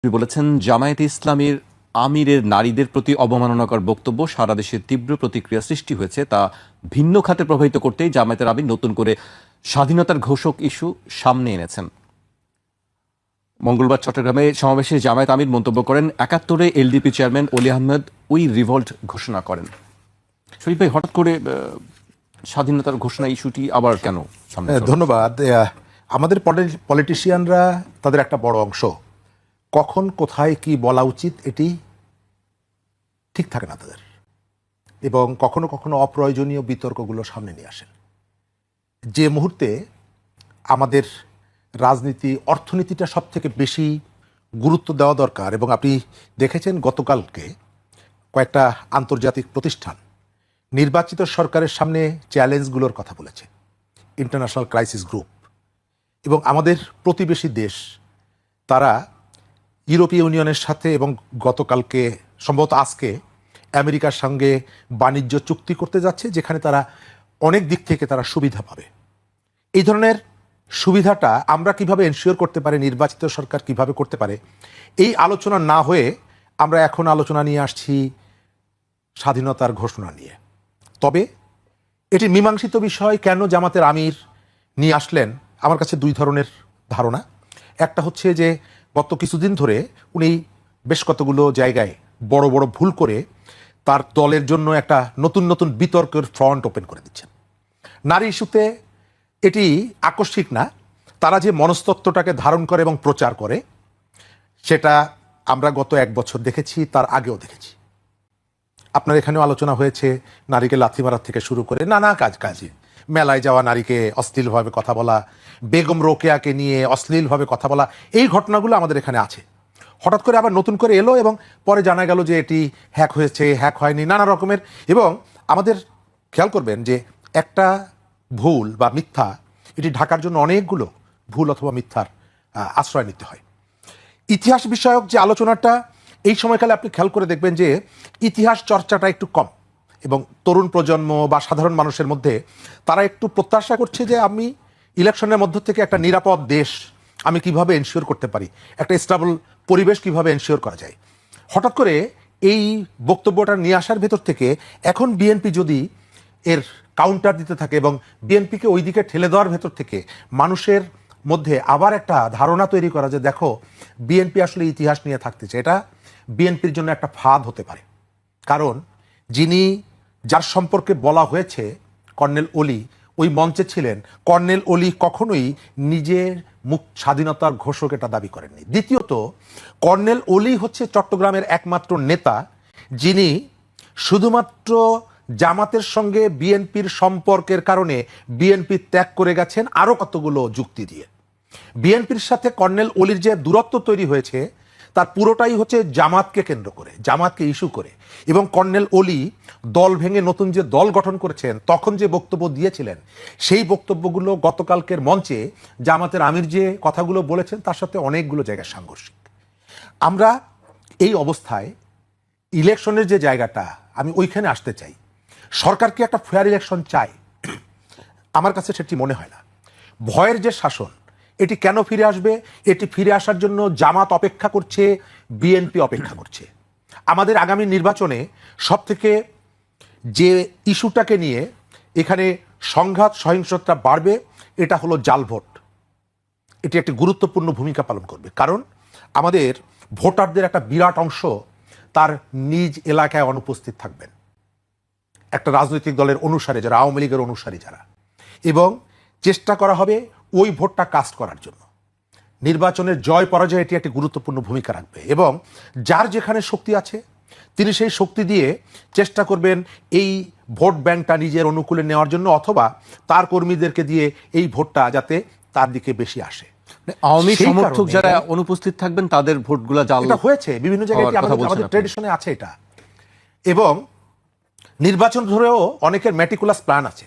তিনি বলেছেন, জামায়াতে ইসলামীর আমিরের নারীদের প্রতি অবমাননাকর বক্তব্য সারা দেশে তীব্র প্রতিক্রিয়া সৃষ্টি হয়েছে। তা ভিন্ন খাতে প্রভাবিত করতেই জামায়াতের আমির নতুন করে স্বাধীনতার ঘোষক ইস্যু সামনে এনেছেন। মঙ্গলবার চট্টগ্রামে সমাবেশে জামায়াত আমির মন্তব্য করেন, ৭১-এ LDP chairman Oli Ahmed we revolt ঘোষণা করেন। শরীফ ভাই, হঠাৎ করে স্বাধীনতার ঘোষণা ইস্যুটি আবার কেন সামনে? ধন্যবাদ। আমাদের পলিটিশিয়ানরা তাদের একটা বড় অংশ কখন কোথায় কি বলা উচিত এটি ঠিক থাকে না তাদের, এবং কখনো কখনো অপ্রয়োজনীয় বিতর্কগুলো সামনে নিয়ে আসেন। যে মুহূর্তে আমাদের রাজনীতি অর্থনীতিটা সব থেকে বেশি গুরুত্ব দেওয়া দরকার, এবং আপনি দেখেছেন গতকালকে কয়েকটা আন্তর্জাতিক প্রতিষ্ঠান নির্বাচিত সরকারের সামনে চ্যালেঞ্জগুলোর কথা বলেছে, ইন্টারন্যাশনাল ক্রাইসিস গ্রুপ এবং আমাদের প্রতিবেশী দেশ, তারা ইউরোপীয় ইউনিয়নের সাথে এবং গতকালকে সম্ভবত আজকে আমেরিকার সঙ্গে বাণিজ্য চুক্তি করতে যাচ্ছে, যেখানে তারা অনেক দিক থেকে তারা সুবিধা পাবে। এই ধরনের সুবিধাটা আমরা কিভাবে এনশিওর করতে পারি, নির্বাচিত সরকার কিভাবে করতে পারে, এই আলোচনা না হয়ে আমরা এখন আলোচনা নিয়ে আসছি স্বাধীনতার ঘোষণা নিয়ে। তবে এটি মীমাংসিত বিষয় কেন জামাতের আমির নিয়ে আসলেন, আমার কাছে দুই ধরনের ধারণা। একটা হচ্ছে যে গত কিছুদিন ধরে উনি বেশ কতগুলো জায়গায় বড় বড় ভুল করে তার দলের জন্য একটা নতুন নতুন বিতর্কের ফ্রন্ট ওপেন করে দিচ্ছেন। নারী ইস্যুতে এটি আকস্মিক না, তারা যে মনস্তত্ত্বটাকে ধারণ করে এবং প্রচার করে সেটা আমরা গত এক বছর দেখেছি, তার আগেও দেখেছি। আপনার এখানেও আলোচনা হয়েছে নারীকে লাথি মারার থেকে শুরু করে নানা কাজে, মেলায় যাওয়া নারীকে অশ্লীলভাবে কথা বলা, বেগম রোকেয়াকে নিয়ে অশ্লীলভাবে কথা বলা, এই ঘটনাগুলো আমাদের এখানে আছে। হঠাৎ করে আবার নতুন করে এলো এবং পরে জানা গেল যে এটি হ্যাক হয়েছে, হ্যাক হয়নি, নানা রকমের। এবং আমাদের খেয়াল করবেন যে একটা ভুল বা মিথ্যা, এটি ঢাকার জন্য অনেকগুলো ভুল অথবা মিথ্যার আশ্রয় নিতে হয়। ইতিহাস বিষয়ক যে আলোচনাটা এই সময়কালে আপনি খেয়াল করে দেখবেন যে ইতিহাস চর্চাটা একটু কম, এবং তরুণ প্রজন্ম বা সাধারণ মানুষের মধ্যে তারা একটু প্রত্যাশা করছে যে আমি ইলেকশনের মধ্য থেকে একটা নিরাপদ দেশ আমি কিভাবে এনশিওর করতে পারি, একটা স্টেবল পরিবেশ কিভাবে এনশিওর করা যায়। হঠাৎ করে এই বক্তব্যটা নিয়ে আসার ভেতর থেকে এখন বিএনপি যদি এর কাউন্টার দিতে থাকে এবং বিএনপিকে ওই দিকে ঠেলে দেওয়ার ভেতর থেকে মানুষের মধ্যে আবার একটা ধারণা তৈরি করা যে দেখো বিএনপি আসলে ইতিহাস নিয়ে থাকতে চায়, এটা বিএনপির জন্য একটা ফাঁদ হতে পারে। কারণ যার সম্পর্কে বলা হয়েছে কর্নেল অলি ওই মঞ্চে ছিলেন, কর্নেল অলি কখনোই নিজের স্বাধীনতার ঘোষক এটা দাবি করেননি। দ্বিতীয়ত, কর্নেল অলি হচ্ছে চট্টগ্রামের একমাত্র নেতা যিনি শুধুমাত্র জামাতের সঙ্গে বিএনপির সম্পর্কের কারণে বিএনপি ত্যাগ করে গেছেন আরও কতগুলো যুক্তি দিয়ে। বিএনপির সাথে কর্নেল অলির যে দূরত্ব তৈরি হয়েছে তার পুরোটাই হচ্ছে জামাতকে কেন্দ্র করে, জামাতকে ইস্যু করে। এবং কর্নেল অলি দল ভেঙে নতুন যে দল গঠন করেছেন তখন যে বক্তব্য দিয়েছিলেন সেই বক্তব্যগুলো গতকালকের মঞ্চে জামাতের আমির যে কথাগুলো বলেছেন তার সাথে অনেকগুলো জায়গায় সাংঘর্ষিক। আমরা এই অবস্থায় ইলেকশনের যে জায়গাটা, আমি ওইখানে আসতে চাই। সরকার কি একটা ফেয়ার ইলেকশন চায়? আমার কাছে সেটি মনে হয় না। ভয়ের যে শাসন, এটি কেন ফিরে আসবে? এটি ফিরে আসার জন্য জামাত অপেক্ষা করছে, বিএনপি অপেক্ষা করছে। আমাদের আগামী নির্বাচনে সবথেকে যে ইস্যুটাকে নিয়ে এখানে সংঘাত সহিংসতা বাড়বে এটা হলো জাল ভোট। এটি একটি গুরুত্বপূর্ণ ভূমিকা পালন করবে, কারণ আমাদের ভোটারদের একটা বিরাট অংশ তার নিজ এলাকায় অনুপস্থিত থাকবেন, একটা রাজনৈতিক দলের অনুসারী যারা, আওয়ামী লীগের অনুসারী যারা, এবং চেষ্টা করা হবে ওই ভোটটা কাস্ট করার জন্য। নির্বাচনের জয় পরাজয় এটি একটি গুরুত্বপূর্ণ ভূমিকা রাখবে, এবং যার যেখানে শক্তি আছে তিনি সেই শক্তি দিয়ে চেষ্টা করবেন এই ভোট ব্যাংকটা নিজের অনুকূলে নেওয়ার জন্য, অথবা তার কর্মীদেরকে দিয়ে এই ভোটটা যাতে তার দিকে বেশি আসে। আওয়ামী সমর্থক যারা অনুপস্থিত থাকবেন তাদের ভোটগুলো জাল হয়েছে বিভিন্ন জায়গায়, আমাদের ট্রেডিশনে আছে এটা। এবং নির্বাচন ধরেও অনেকের ম্যাটিকুলাস প্ল্যান আছে,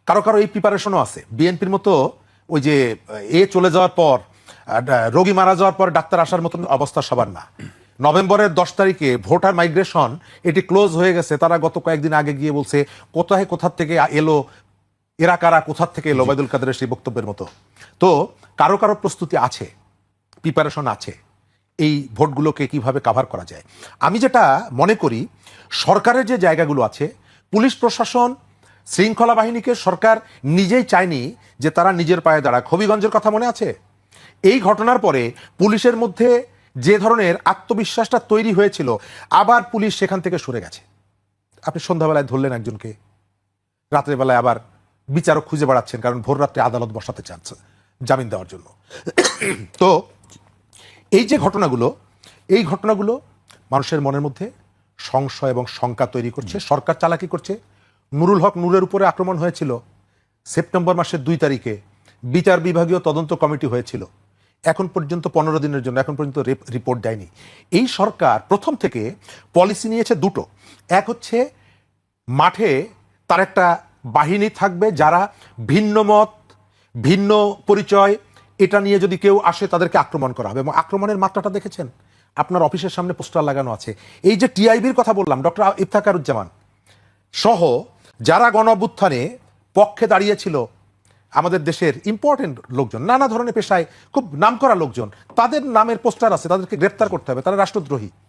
কারো কারো এই প্রিপারেশনও আছে। বিএনপির মতো ওই যে চলে যাওয়ার পর, রোগী মারা যাওয়ার পর ডাক্তার আসার মতন অবস্থা সবার না। নভেম্বরের 10 তারিখে ভোটার মাইগ্রেশন এটি ক্লোজ হয়ে গেছে, তারা গত কয়েকদিন আগে গিয়ে বলছে কোথা থেকে এলো, এরা কারা, কোথা থেকে এলো, ওবায়দুল কাদেরের সেই বক্তব্যের মতো। তো কারো কারো প্রস্তুতি আছে, প্রিপারেশন আছে। এই ভোটগুলোকে কিভাবে কাভার করা যায়। আমি যেটা মনে করি, সরকারের যে জায়গাগুলো আছে, পুলিশ প্রশাসন, শৃঙ্খলা বাহিনীকে সরকার নিজেই চায়নি যে তারা নিজের পায়ে দাঁড়াক। হবিগঞ্জের কথা মনে আছে? এই ঘটনার পরে পুলিশের মধ্যে যে ধরনের আত্মবিশ্বাসটা তৈরি হয়েছিল, আবার পুলিশ সেখান থেকে সরে গেছে। আপনি সন্ধ্যাবেলায় ধরলেন একজনকে, রাতের বেলায় আবার বিচারক খুঁজে বেড়াচ্ছেন, কারণ ভোর রাত্রে আদালত বসাতে চাচ্ছে জামিন দেওয়ার জন্য। তো এই যে ঘটনাগুলো, এই ঘটনাগুলো মানুষের মনের মধ্যে সংশয় এবং শঙ্কা তৈরি করছে। সরকার চালাকি করছে। নুরুল হক নূরের উপরে আক্রমণ হয়েছিল সেপ্টেম্বর মাসের 2 তারিখে, বিচার বিভাগীয় তদন্ত কমিটি হয়েছিল, এখন পর্যন্ত 15 দিনের জন্য এখন পর্যন্ত রিপোর্ট দেয়নি। এই সরকার প্রথম থেকে পলিসি নিয়েছে দুটো। এক হচ্ছে মাঠে তার একটা বাহিনী থাকবে যারা ভিন্ন মত, ভিন্ন পরিচয়, এটা নিয়ে যদি কেউ আসে তাদেরকে আক্রমণ করা হবে। এবং আক্রমণের মাত্রাটা দেখেছেন, আপনার অফিসের সামনে পোস্টার লাগানো আছে। এই যে টিআইবির কথা বললাম, ডক্টর ইফতেখারুজ্জামান সহ যারা গণ অভ্যুত্থানে পক্ষে দাঁড়িয়েছিল, আমাদের দেশের ইম্পর্টেন্ট লোকজন, নানা ধরনের পেশায় খুব নামকরা লোকজন, তাদের নামের পোস্টার আছে। তাদেরকে গ্রেপ্তার করতে হবে, তারা রাষ্ট্রদ্রোহী।